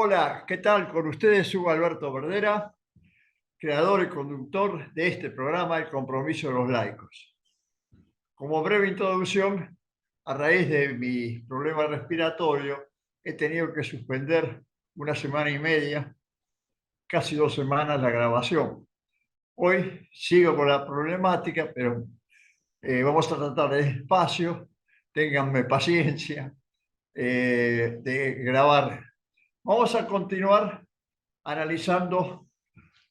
Hola, ¿qué tal? Con ustedes Hugo Alberto Verdera, creador y conductor de este programa El Compromiso de los Laicos. Como breve introducción, a raíz de mi problema respiratorio, he tenido que suspender una semana y media, casi 2 semanas, la grabación. Hoy sigo con la problemática, pero vamos a tratar de despacio, ténganme paciencia, de grabar. Vamos a continuar analizando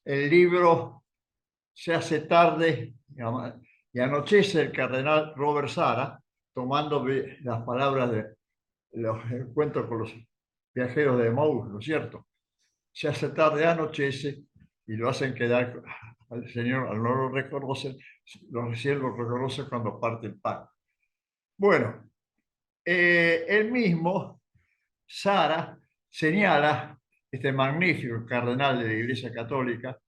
el libro Se hace tarde y anochece el cardenal Robert Sara, tomando las palabras de los encuentros con los viajeros de Emmaús, ¿no es cierto? Se hace tarde, anochece, y lo hacen quedar al Señor, al no lo reconocer, recién lo reconoce cuando parte el pan. Bueno, él mismo, Sara, señala, este magnífico cardenal de la Iglesia Católica,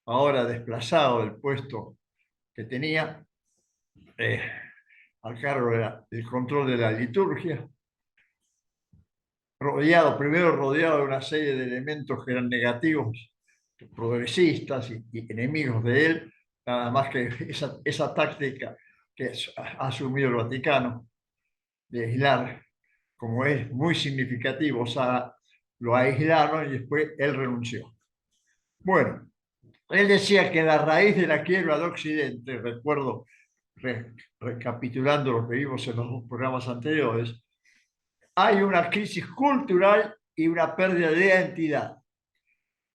ahora desplazado del puesto que tenía eh, al cargo del control de la liturgia, primero rodeado de una serie de elementos que eran negativos, progresistas y enemigos de él, nada más que esa táctica que ha asumido el Vaticano de aislar, como es muy significativo, o sea, lo aislaron y después él renunció. Bueno, él decía que la raíz de la quiebra de Occidente, recuerdo, recapitulando lo que vimos en los dos programas anteriores, hay una crisis cultural y una pérdida de identidad.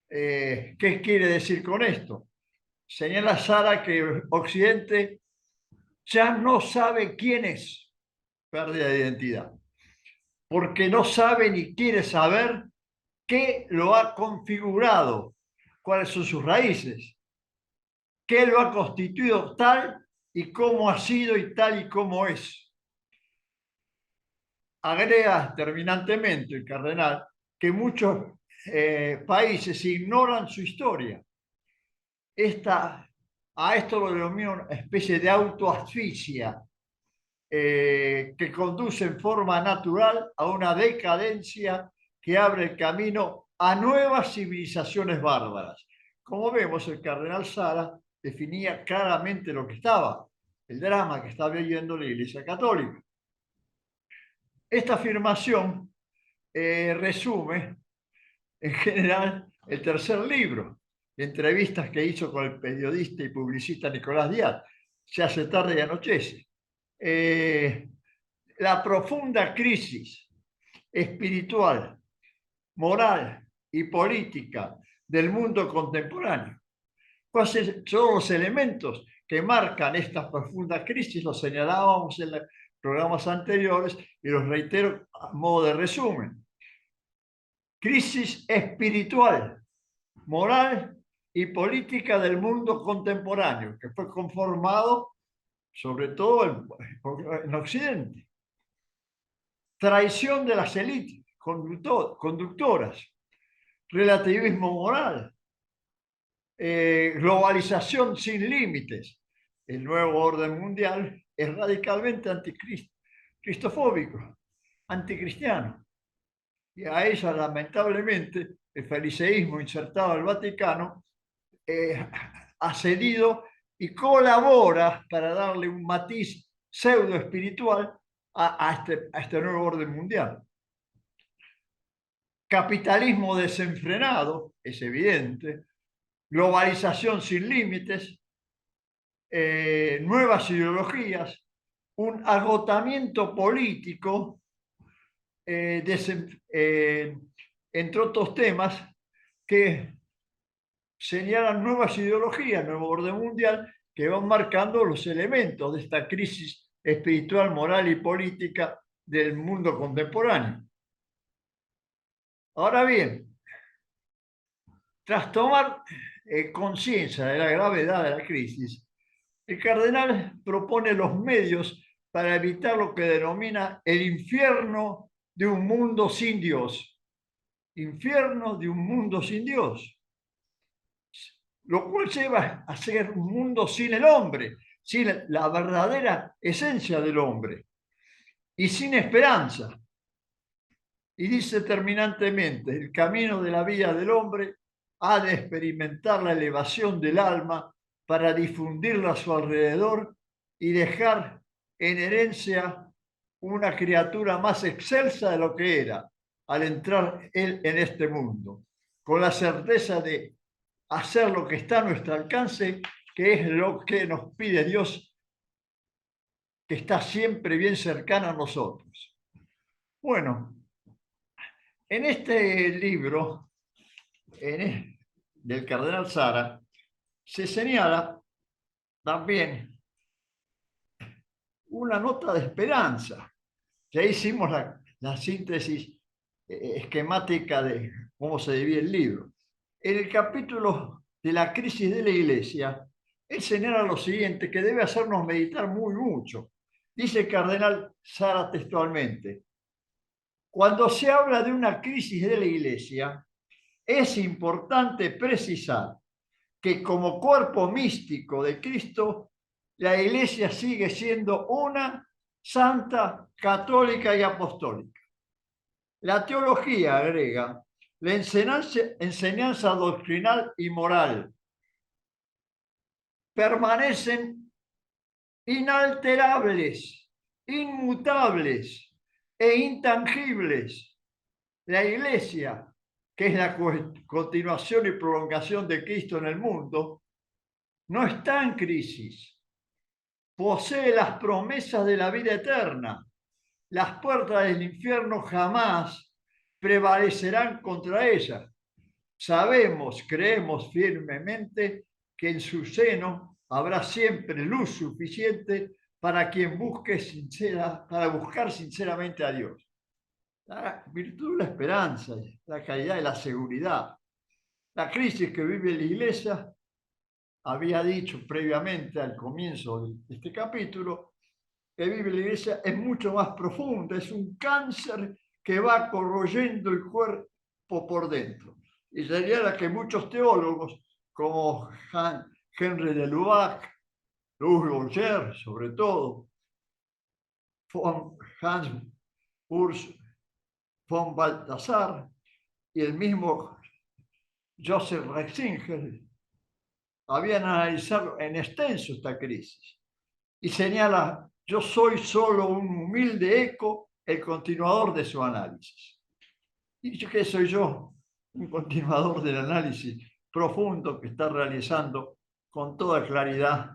¿Qué quiere decir con esto? Señala Sara que Occidente ya no sabe quién es, pérdida de identidad, porque no sabe ni quiere saber qué lo ha configurado, cuáles son sus raíces, qué lo ha constituido tal y cómo ha sido y tal y cómo es. Agrega terminantemente el cardenal que muchos países ignoran su historia. A esto lo denomina una especie de autoasfixia que conduce en forma natural a una decadencia que abre el camino a nuevas civilizaciones bárbaras. Como vemos, el cardenal Sara definía claramente lo que estaba, el drama que estaba viviendo la Iglesia Católica. Esta afirmación resume en general el tercer libro de entrevistas que hizo con el periodista y publicista Nicolás Díaz, Se hace tarde y anochece. La profunda crisis espiritual, moral y política del mundo contemporáneo. ¿Cuáles son los elementos que marcan esta profunda crisis? Los señalábamos en los programas anteriores y los reitero a modo de resumen. Crisis espiritual, moral y política del mundo contemporáneo, que fue conformado sobre todo en Occidente. Traición de las élites conductoras, relativismo moral, globalización sin límites. El nuevo orden mundial es radicalmente anticristofóbico, anticristiano. Y a ella, lamentablemente, el fariseísmo insertado al Vaticano ha cedido y colabora para darle un matiz pseudo espiritual a este nuevo orden mundial. Capitalismo desenfrenado, es evidente, globalización sin límites, nuevas ideologías, un agotamiento político, entre otros temas que señalan nuevas ideologías, nuevo orden mundial, que van marcando los elementos de esta crisis espiritual, moral y política del mundo contemporáneo. Ahora bien, tras tomar conciencia de la gravedad de la crisis, el cardenal propone los medios para evitar lo que denomina el infierno de un mundo sin Dios. Infierno de un mundo sin Dios. Lo cual lleva a ser un mundo sin el hombre, sin la verdadera esencia del hombre y sin esperanza. Y dice terminantemente, el camino de la vida del hombre ha de experimentar la elevación del alma para difundirla a su alrededor y dejar en herencia una criatura más excelsa de lo que era al entrar él en este mundo, con la certeza de hacer lo que está a nuestro alcance, que es lo que nos pide Dios, que está siempre bien cercano a nosotros. Bueno, en este libro del cardenal Sara se señala también una nota de esperanza. Ya hicimos la síntesis esquemática de cómo se divide el libro. En el capítulo de la crisis de la Iglesia, él señala lo siguiente, que debe hacernos meditar muy mucho. Dice el cardenal Sara textualmente, cuando se habla de una crisis de la Iglesia, es importante precisar que como cuerpo místico de Cristo, la Iglesia sigue siendo una santa, católica y apostólica. La teología agrega la enseñanza doctrinal y moral. Permanecen inalterables, inmutables e intangibles. La Iglesia, que es la continuación y prolongación de Cristo en el mundo, no está en crisis. Posee las promesas de la vida eterna. Las puertas del infierno jamás prevalecerán contra ella. Sabemos, creemos firmemente que en su seno habrá siempre luz suficiente para quien para buscar sinceramente a Dios. La virtud de la esperanza, la calidad de la seguridad. La crisis que vive la Iglesia, había dicho previamente al comienzo de este capítulo, que vive la Iglesia es mucho más profunda, es un cáncer que va corroyendo el cuerpo por dentro. Y sería la que muchos teólogos, como Henry de Lubac, Louis Bolger, sobre todo, Hans Urs von Balthasar y el mismo Joseph Ratzinger, habían analizado en extenso esta crisis. Y señala, yo soy solo un humilde eco, el continuador de su análisis. ¿Y qué soy yo? Un continuador del análisis profundo que está realizando con toda claridad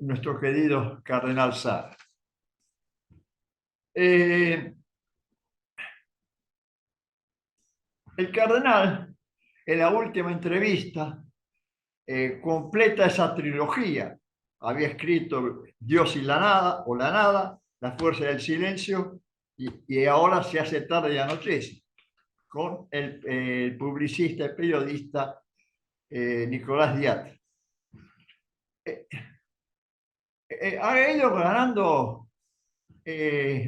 nuestro querido cardenal Sara. El cardenal, en la última entrevista, completa esa trilogía. Había escrito Dios y la nada, o la nada, la fuerza del silencio, y ahora se hace tarde y anochece, con el publicista y periodista Nicolás Diat. Ha ido ganando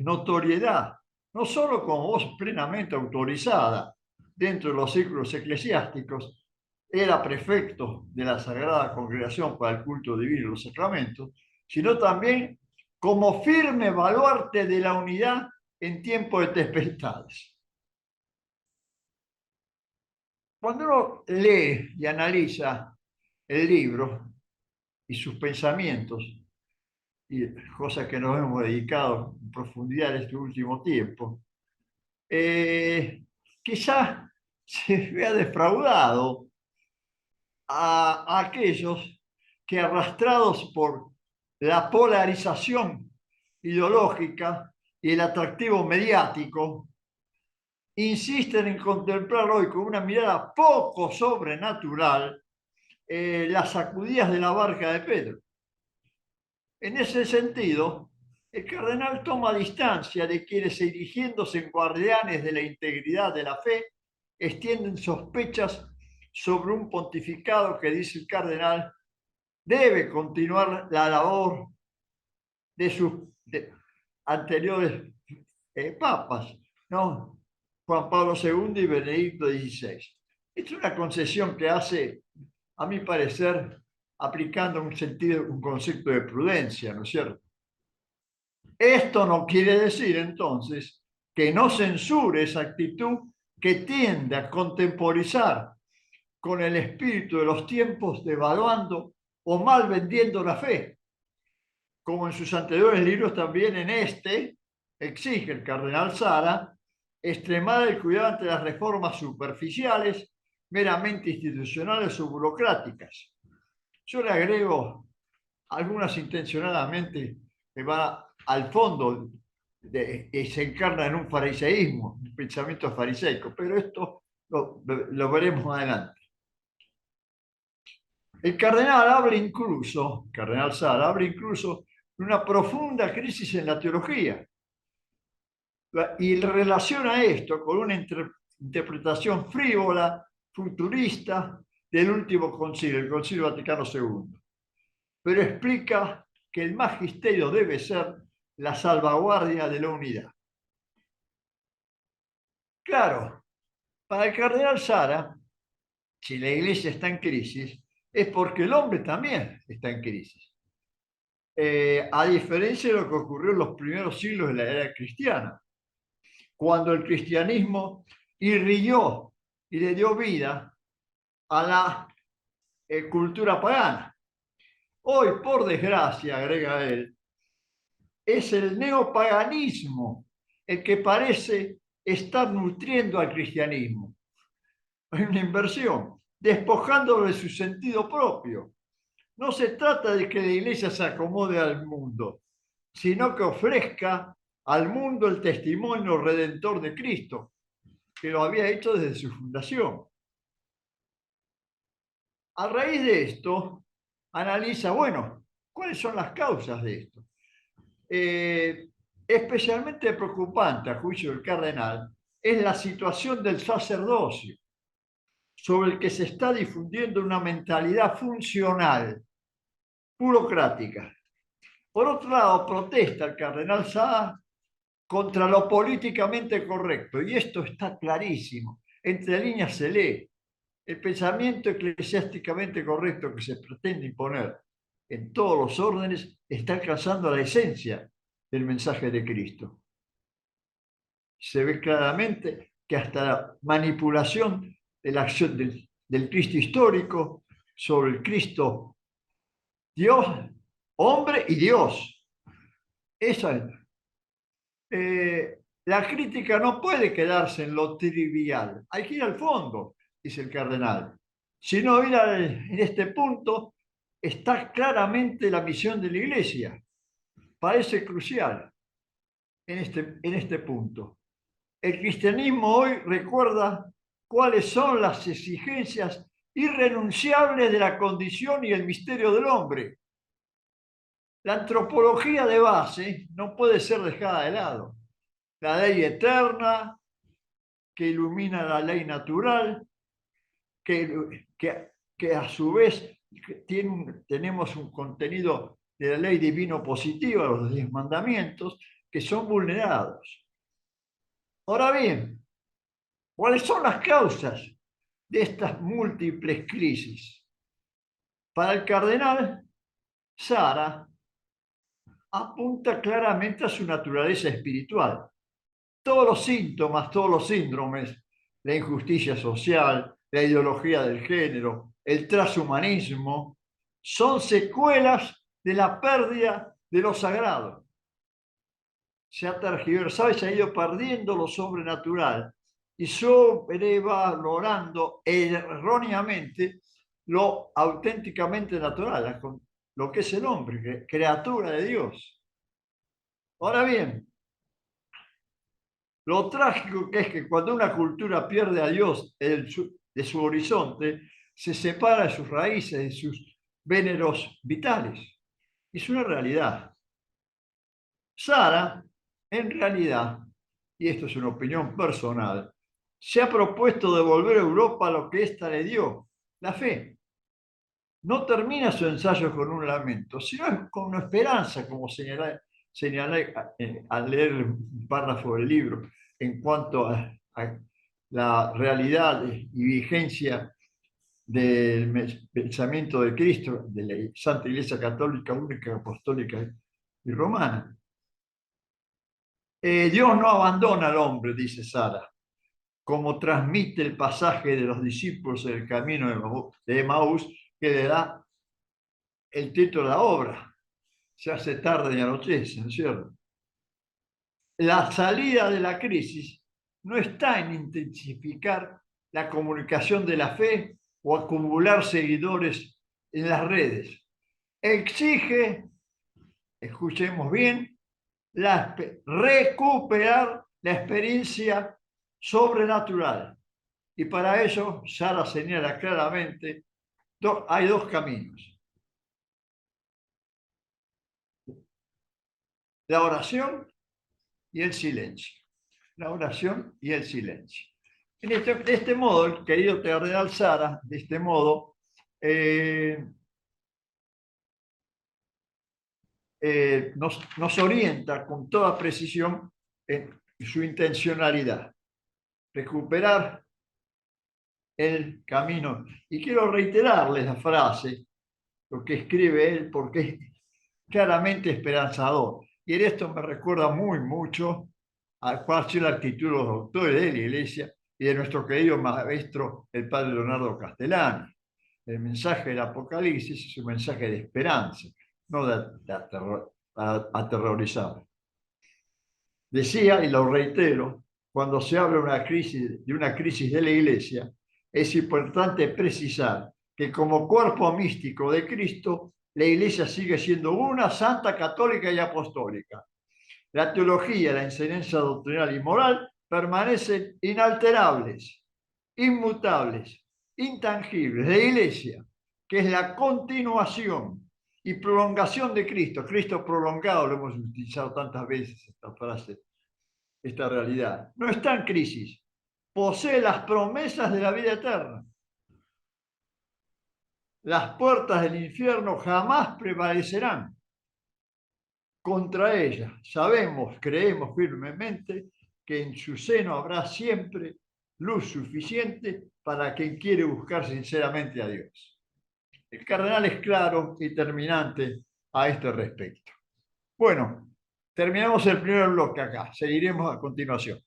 notoriedad, no solo como voz plenamente autorizada dentro de los círculos eclesiásticos, era prefecto de la Sagrada Congregación para el Culto Divino y los Sacramentos, sino también como firme baluarte de la unidad en tiempo de tempestades. Cuando uno lee y analiza el libro y sus pensamientos, y cosas que nos hemos dedicado en profundidad en este último tiempo, quizás se vea defraudado a aquellos que, arrastrados por la polarización ideológica y el atractivo mediático, insisten en contemplar hoy con una mirada poco sobrenatural las sacudidas de la barca de Pedro. En ese sentido, el cardenal toma distancia de quienes, erigiéndose en guardianes de la integridad de la fe, extienden sospechas sobre un pontificado que, dice el cardenal, debe continuar la labor de sus anteriores papas, ¿no? Juan Pablo II y Benedicto XVI. Es una concesión que hace, a mi parecer, aplicando un concepto de prudencia, ¿no es cierto? Esto no quiere decir, entonces, que no censure esa actitud que tiende a contemporizar con el espíritu de los tiempos, devaluando o mal vendiendo la fe. Como en sus anteriores libros, también en este exige el cardenal Sara extremar el cuidado ante las reformas superficiales, meramente institucionales o burocráticas. Yo le agrego algunas intencionadamente que van al fondo se encarna en un fariseísmo, un pensamiento fariseico, pero esto lo veremos más adelante. El cardenal Sara habla incluso de una profunda crisis en la teología y relaciona esto con una interpretación frívola, futurista del último concilio, el Concilio Vaticano II. Pero explica que el magisterio debe ser la salvaguardia de la unidad. Claro, para el cardenal Sara, si la iglesia está en crisis, es porque el hombre también está en crisis. A diferencia de lo que ocurrió en los primeros siglos de la era cristiana, cuando el cristianismo irriguió y le dio vida a la cultura pagana. Hoy, por desgracia, agrega él, es el neopaganismo el que parece estar nutriendo al cristianismo. Hay una inversión, despojándolo de su sentido propio. No se trata de que la iglesia se acomode al mundo, sino que ofrezca al mundo el testimonio redentor de Cristo, que lo había hecho desde su fundación. A raíz de esto, analiza, bueno, ¿cuáles son las causas de esto? Especialmente preocupante, a juicio del cardenal, es la situación del sacerdocio, sobre el que se está difundiendo una mentalidad funcional, burocrática. Por otro lado, protesta el cardenal Sá contra lo políticamente correcto, y esto está clarísimo. Entre líneas se lee. El pensamiento eclesiásticamente correcto que se pretende imponer en todos los órdenes está alcanzando la esencia del mensaje de Cristo. Se ve claramente que hasta la manipulación de la acción del Cristo histórico sobre el Cristo Dios, hombre y Dios. Esa es. La crítica no puede quedarse en lo trivial, hay que ir al fondo, dice el cardenal. Si no ir en este punto, está claramente la misión de la Iglesia. Parece crucial en este punto. El cristianismo hoy recuerda cuáles son las exigencias irrenunciables de la condición y el misterio del hombre. La antropología de base no puede ser dejada de lado. La ley eterna que ilumina la ley natural, que a su vez tenemos un contenido de la ley divino positiva, los 10 mandamientos, que son vulnerados. Ahora bien, ¿cuáles son las causas de estas múltiples crisis? Para el cardenal, Sara apunta claramente a su naturaleza espiritual. Todos los síntomas, todos los síndromes, la injusticia social, la ideología del género, el transhumanismo, son secuelas de la pérdida de lo sagrado. Se ha tergiversado y se ha ido perdiendo lo sobrenatural y sobrevalorando erróneamente lo auténticamente natural, lo que es el hombre, criatura de Dios. Ahora bien, lo trágico que es que cuando una cultura pierde a Dios de su horizonte, se separa de sus raíces, de sus véneros vitales. Es una realidad. Sara, en realidad, y esto es una opinión personal, se ha propuesto devolver a Europa lo que ésta le dio, la fe. No termina su ensayo con un lamento, sino con una esperanza, como señalé al leer un párrafo del libro, en cuanto a la realidad y vigencia del pensamiento de Cristo, de la Santa Iglesia Católica, única, apostólica y romana. Dios no abandona al hombre, dice Sara, como transmite el pasaje de los discípulos en el camino de Emaús, que le da el título de la obra. Se hace tarde y anochece, ¿no es cierto? La salida de la crisis no está en intensificar la comunicación de la fe o acumular seguidores en las redes. Exige, escuchemos bien, recuperar la experiencia sobrenatural. Y para eso, Sara señala claramente, hay dos caminos. La oración y el silencio. La oración y el silencio. De este modo, el querido cardenal Sara, de este modo, nos orienta con toda precisión en su intencionalidad. Recuperar el camino. Y quiero reiterarles la frase, lo que escribe él, porque es claramente esperanzador. Y en esto me recuerda mucho a cuál ha sido la actitud de los doctores de la Iglesia y de nuestro querido maestro, el padre Leonardo Castellani. El mensaje del Apocalipsis es un mensaje de esperanza, no de aterrorizar. Decía, y lo reitero, cuando se habla de una crisis de la Iglesia, es importante precisar que como cuerpo místico de Cristo, la Iglesia sigue siendo una, santa, católica y apostólica. La teología, la enseñanza doctrinal y moral permanecen inalterables, inmutables, intangibles. La Iglesia, que es la continuación y prolongación de Cristo, Cristo prolongado, lo hemos utilizado tantas veces esta frase, esta realidad, no está en crisis, posee las promesas de la vida eterna. Las puertas del infierno jamás prevalecerán contra ella. Sabemos, creemos firmemente que en su seno habrá siempre luz suficiente para quien quiere buscar sinceramente a Dios. El cardenal es claro y terminante a este respecto. Bueno, terminamos el primer bloque acá. Seguiremos a continuación.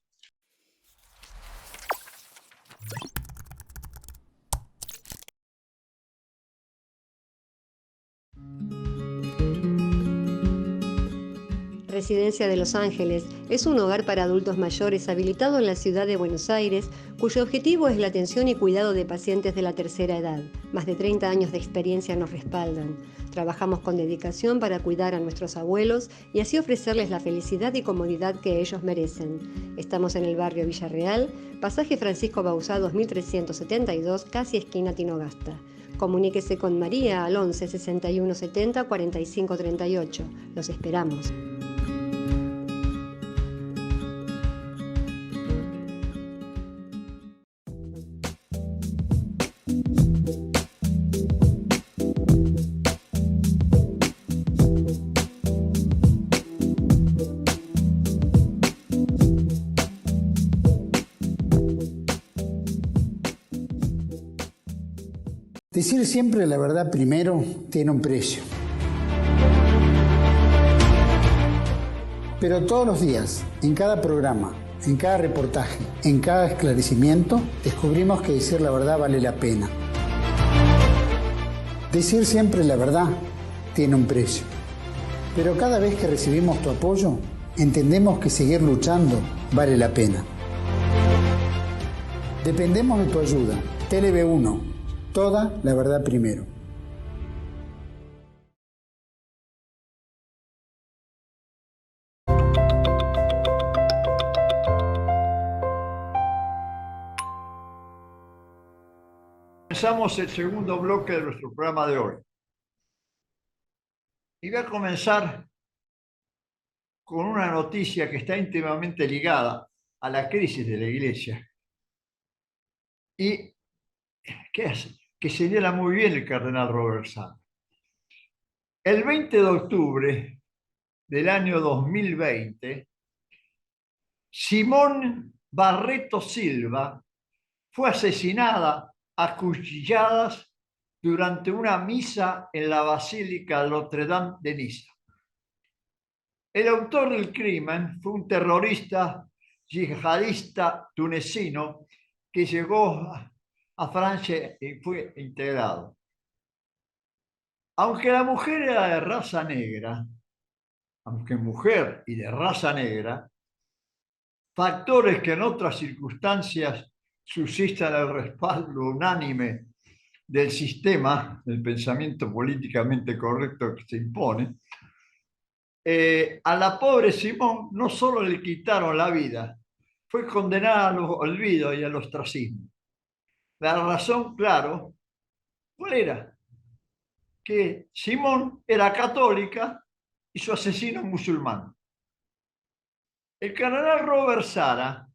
Residencia de Los Ángeles es un hogar para adultos mayores habilitado en la ciudad de Buenos Aires, cuyo objetivo es la atención y cuidado de pacientes de la tercera edad. Más de 30 años de experiencia nos respaldan. Trabajamos con dedicación para cuidar a nuestros abuelos y así ofrecerles la felicidad y comodidad que ellos merecen. Estamos en el barrio Villarreal, pasaje Francisco Bauzá 2372, casi esquina Tinogasta. Comuníquese con María al 11 61 70 45 38. Los esperamos. Decir siempre la verdad primero tiene un precio. Pero todos los días, en cada programa, en cada reportaje, en cada esclarecimiento, descubrimos que decir la verdad vale la pena. Decir siempre la verdad tiene un precio. Pero cada vez que recibimos tu apoyo, entendemos que seguir luchando vale la pena. Dependemos de tu ayuda. TLV1. Toda la verdad primero. Comenzamos el segundo bloque de nuestro programa de hoy. Y voy a comenzar con una noticia que está íntimamente ligada a la crisis de la Iglesia y que señala muy bien el cardenal Robert Sara. El 20 de octubre del año 2020, Simón Barreto Silva fue asesinada a cuchilladas durante una misa en la Basílica de Notre Dame de Niza. El autor del crimen fue un terrorista yihadista tunecino que llegó a Francia y fue integrado. Aunque la mujer era de raza negra, aunque mujer y de raza negra, factores que en otras circunstancias suscitan el respaldo unánime del sistema, del pensamiento políticamente correcto que se impone, a la pobre Simón no solo le quitaron la vida, fue condenada al olvido y al ostracismo. La razón, claro, ¿cuál era? Que Simón era católica y su asesino musulmán. El cardenal Robert Sara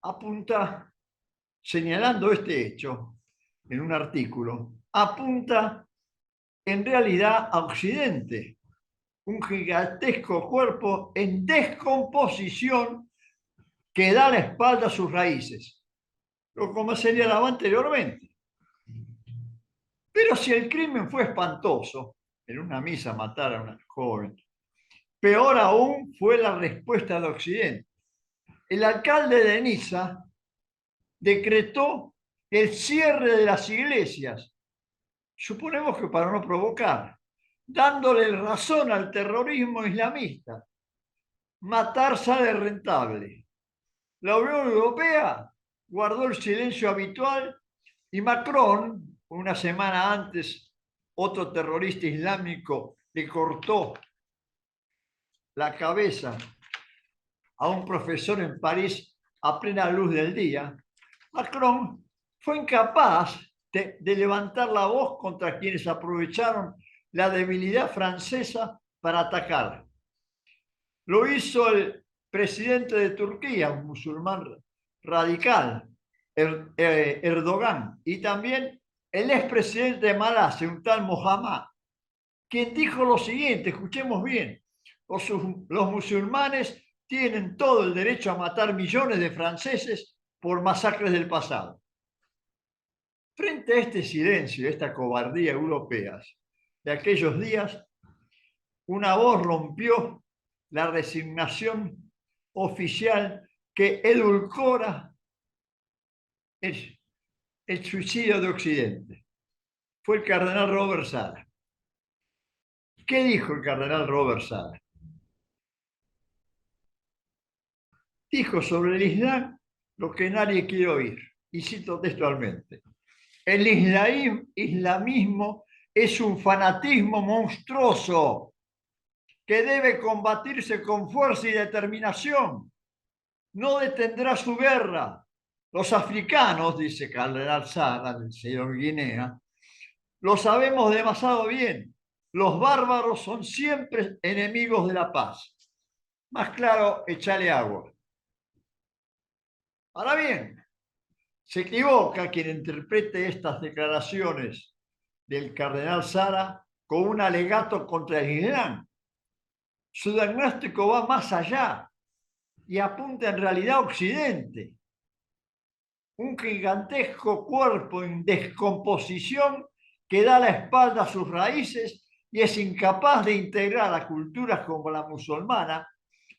apunta, señalando este hecho en un artículo, apunta en realidad a Occidente, un gigantesco cuerpo en descomposición que da la espalda a sus raíces, como señalaba anteriormente. Pero si el crimen fue espantoso, en una misa matar a una joven, peor aún fue la respuesta de Occidente. El alcalde de Niza decretó el cierre de las iglesias, suponemos que para no provocar, dándole razón al terrorismo islamista. Matar sale rentable. La Unión Europea guardó el silencio habitual y Macron, una semana antes, otro terrorista islámico le cortó la cabeza a un profesor en París a plena luz del día. Macron fue incapaz de levantar la voz contra quienes aprovecharon la debilidad francesa para atacar. Lo hizo el presidente de Turquía, un musulmán radical, Erdogan, y también el expresidente de Malasia, un tal Mohammad, quien dijo lo siguiente, escuchemos bien, los musulmanes tienen todo el derecho a matar millones de franceses por masacres del pasado. Frente a este silencio, esta cobardía europea de aquellos días, una voz rompió la resignación oficial que edulcora el suicidio de Occidente. Fue el cardenal Robert Sara. ¿Qué dijo el cardenal Robert Sara? Dijo sobre el Islam lo que nadie quiere oír, y cito textualmente: el islamismo es un fanatismo monstruoso que debe combatirse con fuerza y determinación. No detendrá su guerra. Los africanos, dice cardenal Sara, del señor Guinea, lo sabemos demasiado bien. Los bárbaros son siempre enemigos de la paz. Más claro, échale agua. Ahora bien, se equivoca quien interprete estas declaraciones del cardenal Sara con un alegato contra el Islam. Su diagnóstico va más allá y apunta en realidad a Occidente. Un gigantesco cuerpo en descomposición que da la espalda a sus raíces y es incapaz de integrar a culturas como la musulmana,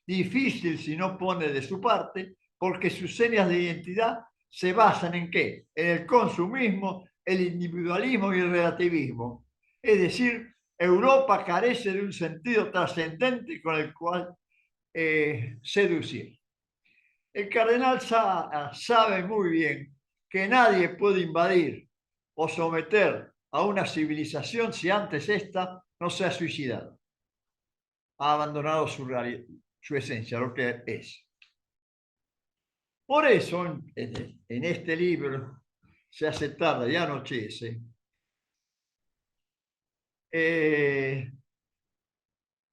difícil si no pone de su parte, porque sus señas de identidad se basan en ¿qué? En el consumismo, el individualismo y el relativismo. Es decir, Europa carece de un sentido trascendente con el cual seducir. El cardenal sabe muy bien que nadie puede invadir o someter a una civilización si antes ésta no se ha suicidado. Ha abandonado su esencia, lo que es. Por eso, en este libro, Se hace tarde y anochece,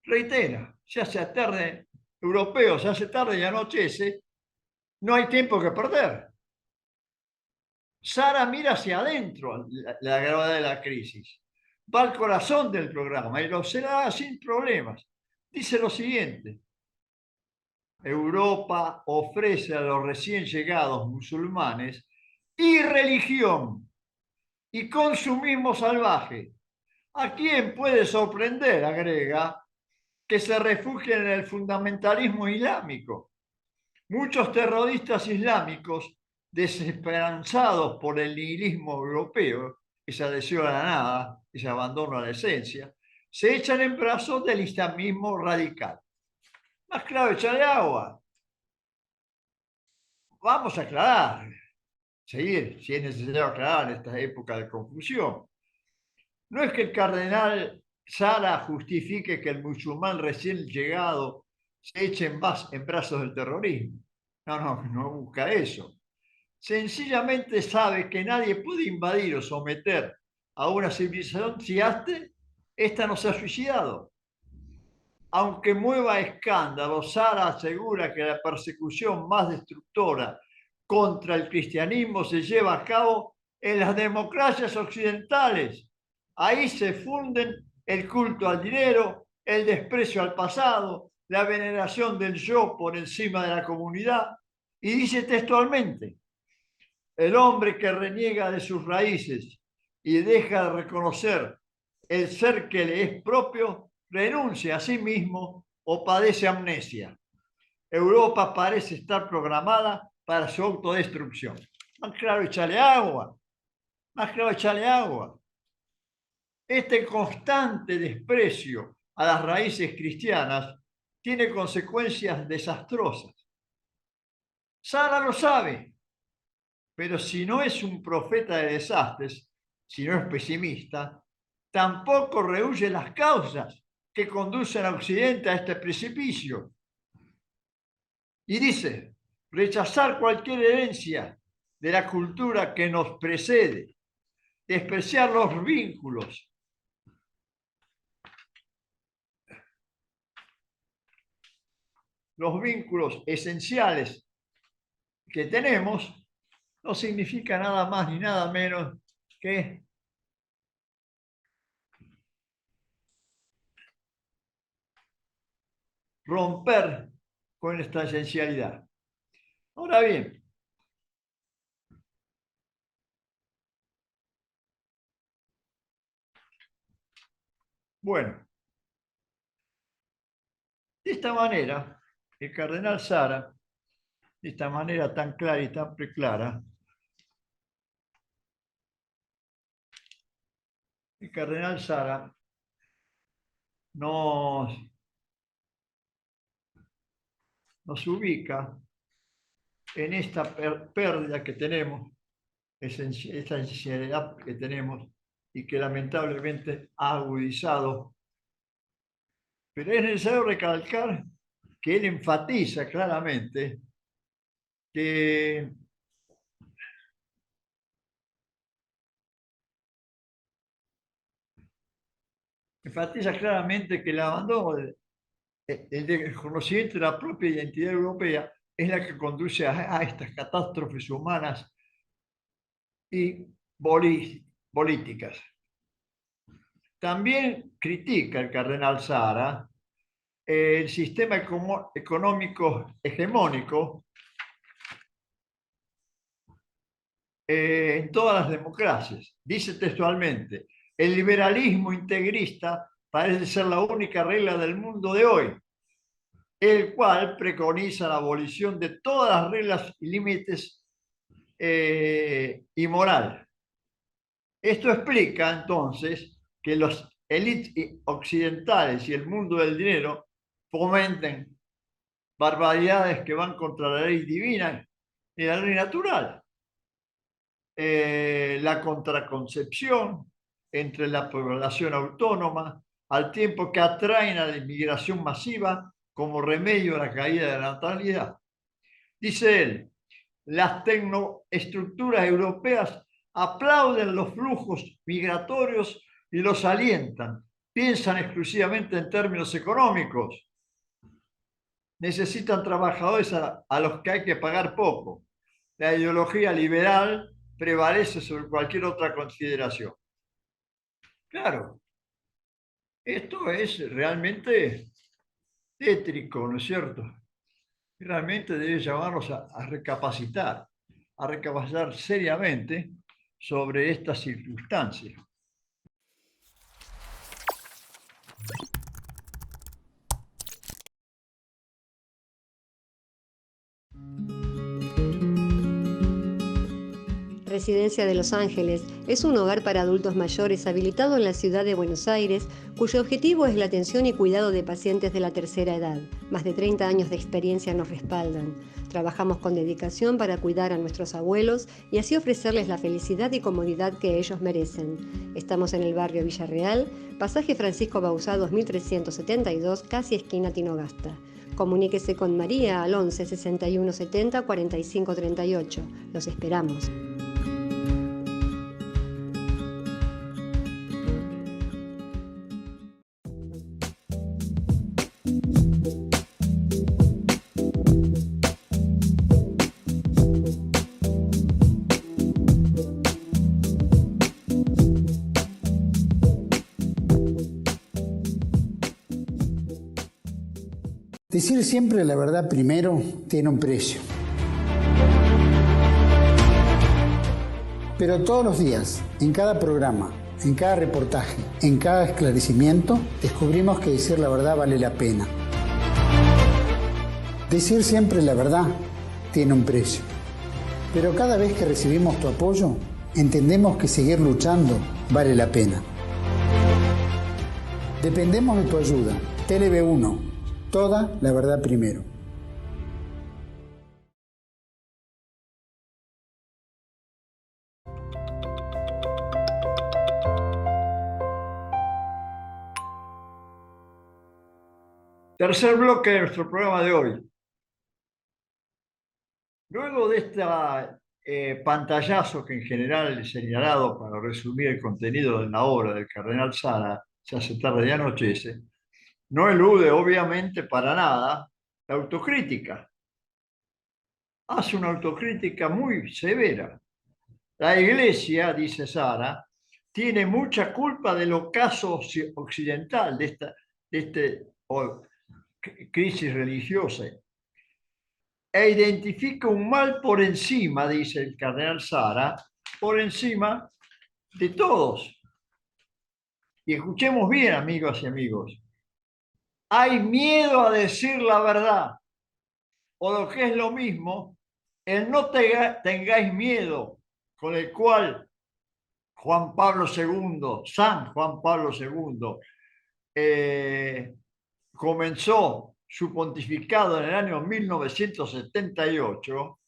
reitera, se hace tarde, europeo, se hace tarde y anochece, no hay tiempo que perder. Sara mira hacia adentro la gravedad de la crisis, va al corazón del programa y lo será sin problemas. Dice lo siguiente: Europa ofrece a los recién llegados musulmanes y religión y consumismo salvaje. ¿A quién puede sorprender, agrega, que se refugian en el fundamentalismo islámico. Muchos terroristas islámicos, desesperanzados por el nihilismo europeo, esa adhesión a la nada, ese abandono a la esencia, se echan en brazos del islamismo radical. Más claro, echarle agua. Vamos a aclarar, seguir, si es necesario aclarar en esta época de confusión. No es que el cardenal Sara justifique que el musulmán recién llegado se eche en brazos del terrorismo. No busca eso. Sencillamente sabe que nadie puede invadir o someter a una civilización si esta no se ha suicidado. Aunque mueva escándalo, Sara asegura que la persecución más destructora contra el cristianismo se lleva a cabo en las democracias occidentales. Ahí se funden el culto al dinero, el desprecio al pasado, la veneración del yo por encima de la comunidad. Y dice textualmente: el hombre que reniega de sus raíces y deja de reconocer el ser que le es propio, renuncia a sí mismo o padece amnesia. Europa parece estar programada para su autodestrucción. Más claro, echarle agua. Más claro, echarle agua. Este constante desprecio a las raíces cristianas tiene consecuencias desastrosas. Sara lo sabe, pero si no es un profeta de desastres, si no es pesimista, tampoco rehúye las causas que conducen a Occidente a este precipicio. Y dice: rechazar cualquier herencia de la cultura que nos precede, despreciar los vínculos esenciales que tenemos, no significa nada más ni nada menos que romper con esta esencialidad. Ahora bien, bueno, de esta manera, el cardenal Sara, de esta manera tan clara y tan preclara, el cardenal Sara nos ubica en esta pérdida que tenemos, esta esencialidad que tenemos y que lamentablemente ha agudizado. Pero es necesario recalcar que él enfatiza claramente que el abandono el desconocimiento de la propia identidad europea es la que conduce a estas catástrofes humanas y políticas. También critica el cardenal Sara el sistema económico hegemónico en todas las democracias. Dice textualmente: el liberalismo integrista parece ser la única regla del mundo de hoy, el cual preconiza la abolición de todas las reglas y límites y moral. Esto explica entonces que los élites occidentales y el mundo del dinero fomenten barbaridades que van contra la ley divina y la ley natural. La contraconcepción entre la población autónoma, al tiempo que atraen a la inmigración masiva como remedio a la caída de la natalidad. Dice él: las tecnoestructuras europeas aplauden los flujos migratorios y los alientan. Piensan exclusivamente en términos económicos. Necesitan trabajadores a los que hay que pagar poco. La ideología liberal prevalece sobre cualquier otra consideración. Claro, esto es realmente tétrico, ¿no es cierto? Realmente debe llamarnos a recapacitar seriamente sobre estas circunstancias. Residencia de Los Ángeles es un hogar para adultos mayores habilitado en la ciudad de Buenos Aires, cuyo objetivo es la atención y cuidado de pacientes de la tercera edad. Más de 30 años de experiencia nos respaldan. Trabajamos con dedicación para cuidar a nuestros abuelos y así ofrecerles la felicidad y comodidad que ellos merecen. Estamos en el barrio Villarreal, pasaje Francisco Bauzá 2372, casi esquina Tinogasta. Comuníquese con María al 11 61 70 45 38. Los esperamos. Decir siempre la verdad primero tiene un precio. Pero todos los días, en cada programa, en cada reportaje, en cada esclarecimiento, descubrimos que decir la verdad vale la pena. Decir siempre la verdad tiene un precio. Pero cada vez que recibimos tu apoyo, entendemos que seguir luchando vale la pena. Dependemos de tu ayuda. TLB1. Toda la verdad primero. Tercer bloque de nuestro programa de hoy. Luego de este pantallazo que en general he señalado para resumir el contenido de la obra del cardenal Sara, Se hace tarde y anochece, no elude obviamente para nada la autocrítica. Hace una autocrítica muy severa. La Iglesia, dice Sara, tiene mucha culpa del ocaso occidental, de esta crisis religiosa, e identifica un mal por encima, dice el cardenal Sara, por encima de todos. Y escuchemos bien, amigas y amigos. Hay miedo a decir la verdad, o lo que es lo mismo, el no tengáis miedo, con el cual San Juan Pablo II, comenzó su pontificado en el año 1978,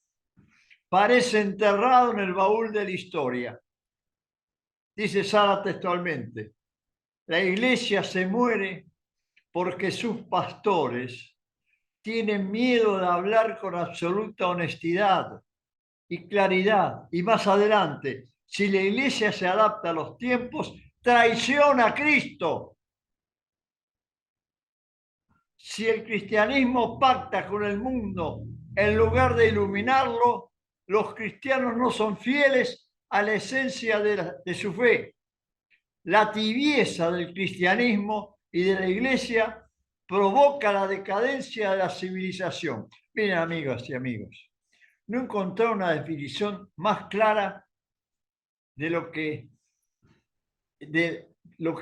parece enterrado en el baúl de la historia. Dice Sara textualmente: la Iglesia se muere porque sus pastores tienen miedo de hablar con absoluta honestidad y claridad. Y más adelante, si la Iglesia se adapta a los tiempos, traiciona a Cristo. Si el cristianismo pacta con el mundo en lugar de iluminarlo, los cristianos no son fieles a la esencia de su fe. La tibieza del cristianismo y de la Iglesia provoca la decadencia de la civilización. Miren, amigas y amigos, no encontré una definición más clara de lo que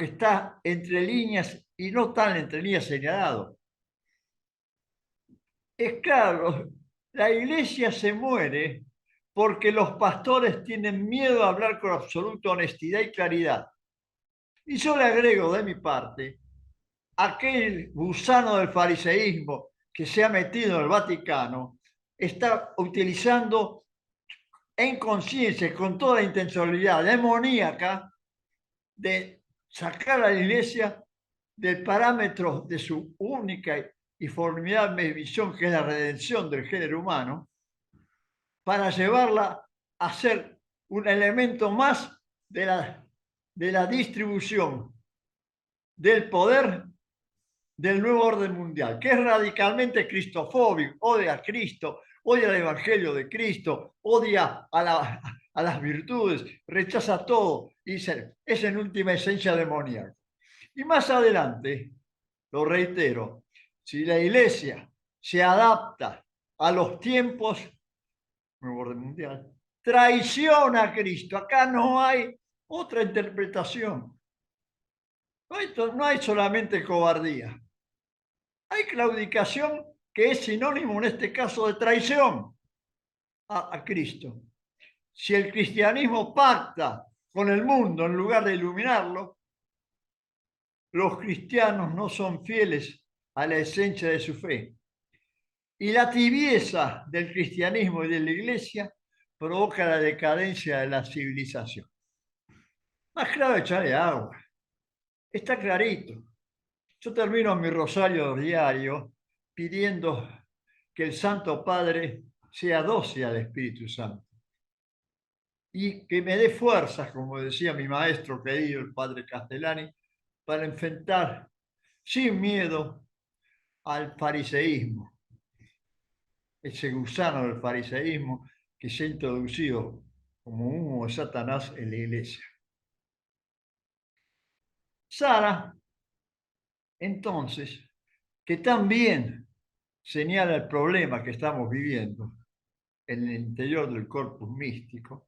está entre líneas y no tan entre líneas señalado. Es claro, la Iglesia se muere porque los pastores tienen miedo a hablar con absoluta honestidad y claridad. Y yo le agrego de mi parte, aquel gusano del fariseísmo que se ha metido en el Vaticano está utilizando en conciencia, con toda la intencionalidad demoníaca, de sacar a la Iglesia del parámetro de su única y formidable visión, que es la redención del género humano, para llevarla a ser un elemento más de la distribución del poder del nuevo orden mundial, que es radicalmente cristofóbico, odia a Cristo, odia el Evangelio de Cristo, odia a las virtudes, rechaza todo, y es en última esencia demoníaco. Y más adelante, lo reitero, si la Iglesia se adapta a los tiempos, nuevo orden mundial, traiciona a Cristo. Acá no hay otra interpretación. No hay solamente cobardía. Hay claudicación, que es sinónimo en este caso de traición a Cristo. Si el cristianismo pacta con el mundo en lugar de iluminarlo, los cristianos no son fieles a la esencia de su fe. Y la tibieza del cristianismo y de la iglesia provoca la decadencia de la civilización. Más claro, echarle agua. Está clarito. Yo termino mi rosario diario pidiendo que el Santo Padre sea dócil al Espíritu Santo y que me dé fuerzas, como decía mi maestro querido, el Padre Castellani, para enfrentar sin miedo al fariseísmo, ese gusano del fariseísmo que se ha introducido como humo de Satanás en la iglesia. Sara, entonces, que también señala el problema que estamos viviendo en el interior del corpus místico,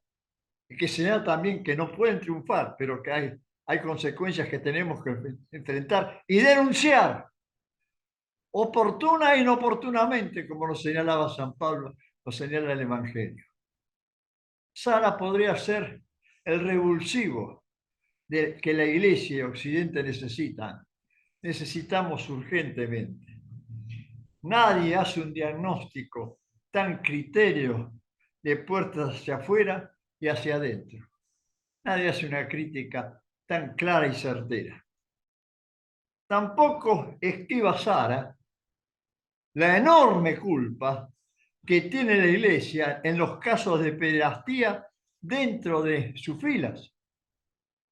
y que señala también que no pueden triunfar, pero que hay consecuencias que tenemos que enfrentar y denunciar, oportuna e inoportunamente, como lo señalaba San Pablo, lo señala el Evangelio. Sara podría ser el revulsivo que la Iglesia y Occidente necesitan. Necesitamos urgentemente. Nadie hace un diagnóstico tan criterio de puertas hacia afuera y hacia adentro. Nadie hace una crítica tan clara y certera. Tampoco esquiva Sara la enorme culpa que tiene la Iglesia en los casos de pederastía dentro de sus filas.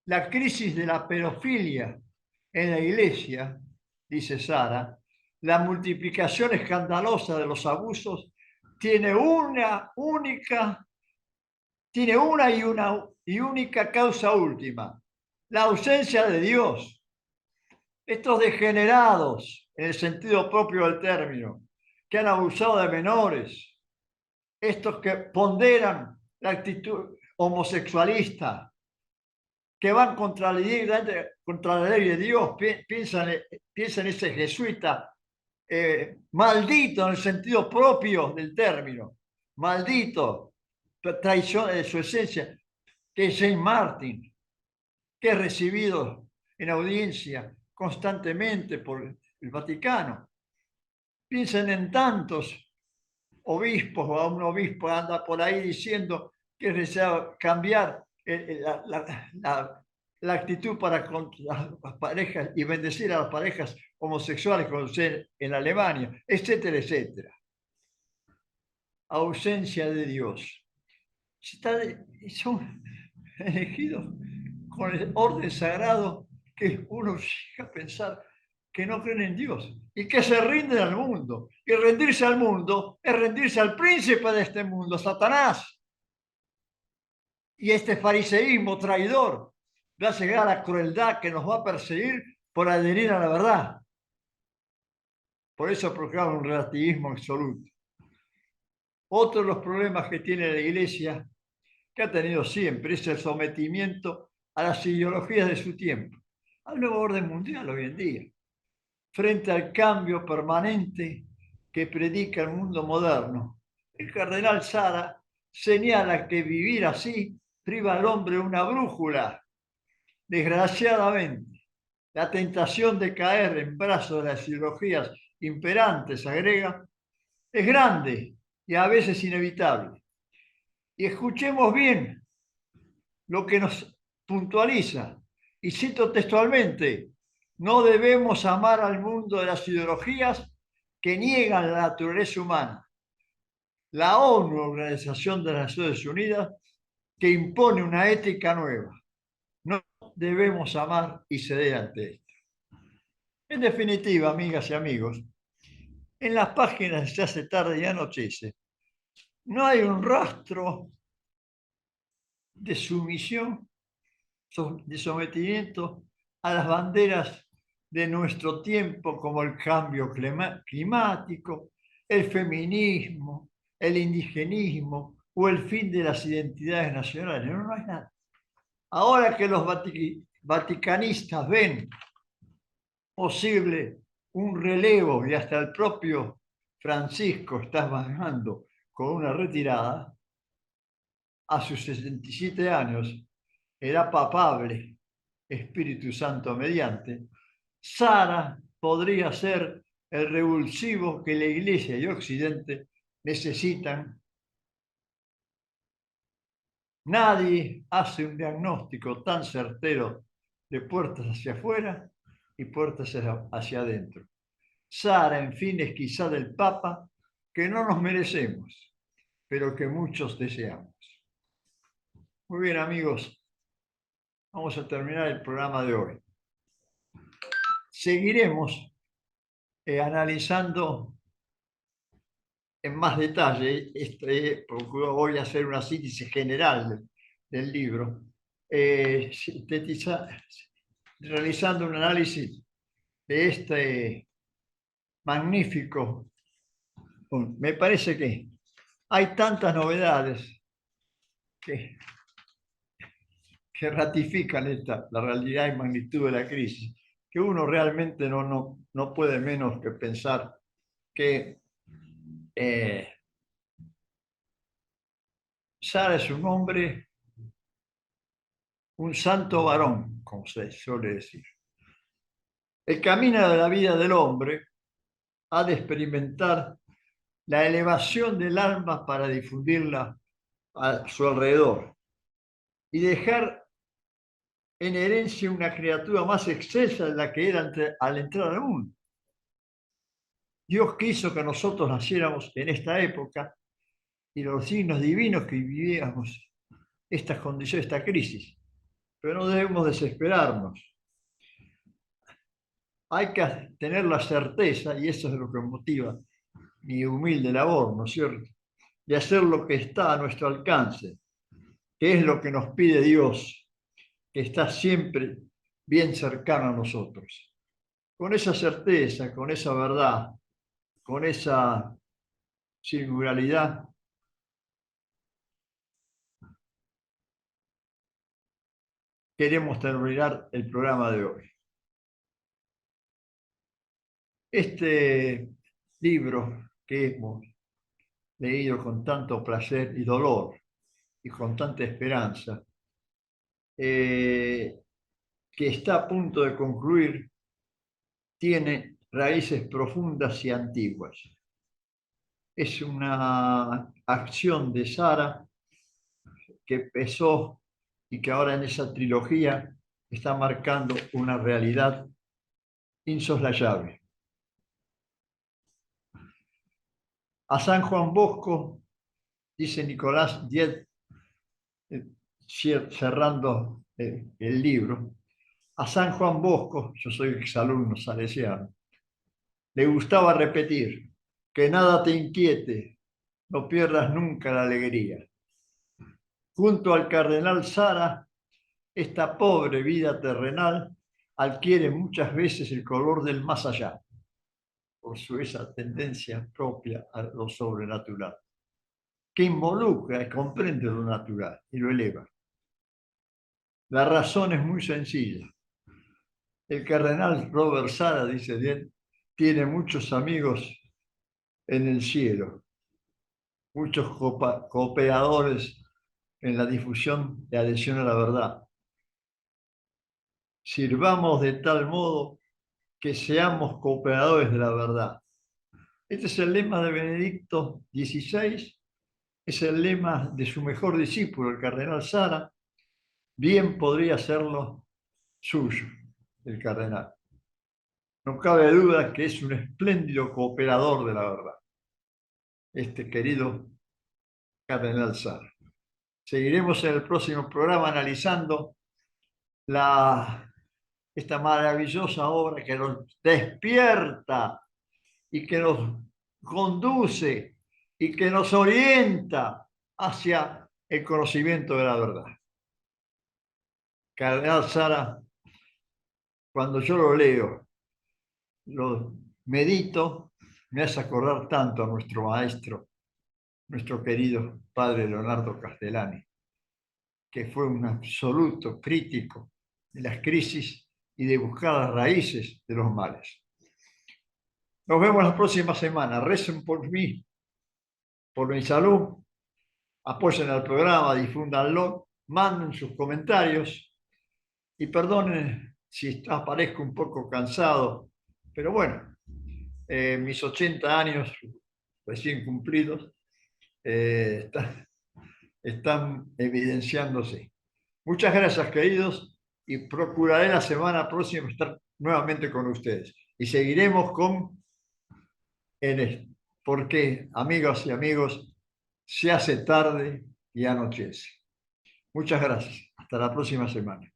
La crisis de la pedofilia en la Iglesia, dice Sara, la multiplicación escandalosa de los abusos tiene una y única causa última: la ausencia de Dios. Estos degenerados, en el sentido propio del término, que han abusado de menores, estos que ponderan la actitud homosexualista, que van contra la ley de Dios, piensan en ese jesuita maldito en el sentido propio del término, maldito, traición de su esencia, que es Saint Martin, que es recibido en audiencia constantemente por el Vaticano. Piensen en tantos obispos, o a un obispo anda por ahí diciendo que es necesario cambiar la actitud para las parejas y bendecir a las parejas homosexuales como sucede en Alemania, etcétera, etcétera. Ausencia de Dios. Son elegidos con el orden sagrado que uno llega a pensar que no creen en Dios y que se rinden al mundo. Y rendirse al mundo es rendirse al príncipe de este mundo, Satanás. Y este fariseísmo traidor va a llegar a la crueldad que nos va a perseguir por adherir a la verdad. Por eso proclama un relativismo absoluto. Otro de los problemas que tiene la Iglesia, que ha tenido siempre, es el sometimiento a las ideologías de su tiempo, al nuevo orden mundial hoy en día, frente al cambio permanente que predica el mundo moderno. El cardenal Sara señala que vivir así priva al hombre de una brújula. Desgraciadamente, la tentación de caer en brazos de las ideologías imperantes, agrega, es grande y a veces inevitable. Y escuchemos bien lo que nos puntualiza, y cito textualmente: no debemos amar al mundo de las ideologías que niegan la naturaleza humana. La ONU, Organización de las Naciones Unidas, que impone una ética nueva. No debemos amar y ceder ante esto. En definitiva, amigas y amigos, en las páginas de Se hace tarde y anochece, no hay un rastro de sumisión, de sometimiento a las banderas de nuestro tiempo, como el cambio climático, el feminismo, el indigenismo o el fin de las identidades nacionales. No hay nada. Ahora que los vaticanistas ven posible un relevo y hasta el propio Francisco está bajando con una retirada, a sus 67 años era papable, Espíritu Santo mediante, Sara podría ser el revulsivo que la Iglesia y Occidente necesitan. Nadie hace un diagnóstico tan certero de puertas hacia afuera y puertas hacia adentro. Sara, en fin, es quizá del Papa que no nos merecemos, pero que muchos deseamos. Muy bien, amigos, vamos a terminar el programa de hoy. Seguiremos analizando en más detalle, voy a hacer una síntesis general del libro, realizando un análisis de este magnífico. Me parece que hay tantas novedades que ratifican la realidad y magnitud de la crisis, que uno realmente no puede menos que pensar que Sara es un hombre, un santo varón, como se suele decir. El camino de la vida del hombre ha de experimentar la elevación del alma para difundirla a su alrededor y dejar en herencia una criatura más excelsa de la que era al entrar al mundo. Dios quiso que nosotros naciéramos en esta época y los signos divinos que vivíamos estas condiciones, esta crisis. Pero no debemos desesperarnos. Hay que tener la certeza, y eso es lo que motiva mi humilde labor, ¿no es cierto?, de hacer lo que está a nuestro alcance, que es lo que nos pide Dios, que está siempre bien cercano a nosotros. Con esa certeza, con esa verdad, con esa singularidad, queremos terminar el programa de hoy. Este libro que hemos leído con tanto placer y dolor y con tanta esperanza, que está a punto de concluir, tiene raíces profundas y antiguas. Es una acción de Sara que empezó y que ahora en esa trilogía está marcando una realidad insoslayable. A San Juan Bosco, dice Nicolás Diez, cerrando el libro, a San Juan Bosco, yo soy exalumno salesiano, le gustaba repetir: que nada te inquiete, no pierdas nunca la alegría. Junto al cardenal Sara, esta pobre vida terrenal adquiere muchas veces el color del más allá, por esa tendencia propia a lo sobrenatural, que involucra y comprende lo natural y lo eleva. La razón es muy sencilla. El cardenal Robert Sara, dice bien, tiene muchos amigos en el cielo, muchos cooperadores en la difusión de adhesión a la verdad. Sirvamos de tal modo que seamos cooperadores de la verdad. Este es el lema de Benedicto XVI, es el lema de su mejor discípulo, el cardenal Sara. Bien podría serlo suyo, el cardenal. No cabe duda que es un espléndido cooperador de la verdad, este querido cardenal Sara. Seguiremos en el próximo programa analizando esta maravillosa obra que nos despierta y que nos conduce y que nos orienta hacia el conocimiento de la verdad. Cardenal Sara, cuando yo lo leo, lo medito, me hace acordar tanto a nuestro maestro, nuestro querido padre Leonardo Castellani, que fue un absoluto crítico de las crisis y de buscar las raíces de los males. Nos vemos la próxima semana. Recen por mí, por mi salud. apoyen al programa, difúndanlo, manden sus comentarios y perdonen si aparezco un poco cansado, pero bueno, mis 80 años recién cumplidos están evidenciándose. Muchas gracias, queridos, y procuraré la semana próxima estar nuevamente con ustedes. Y seguiremos con por qué, amigas y amigos, se hace tarde y anochece. Muchas gracias. Hasta la próxima semana.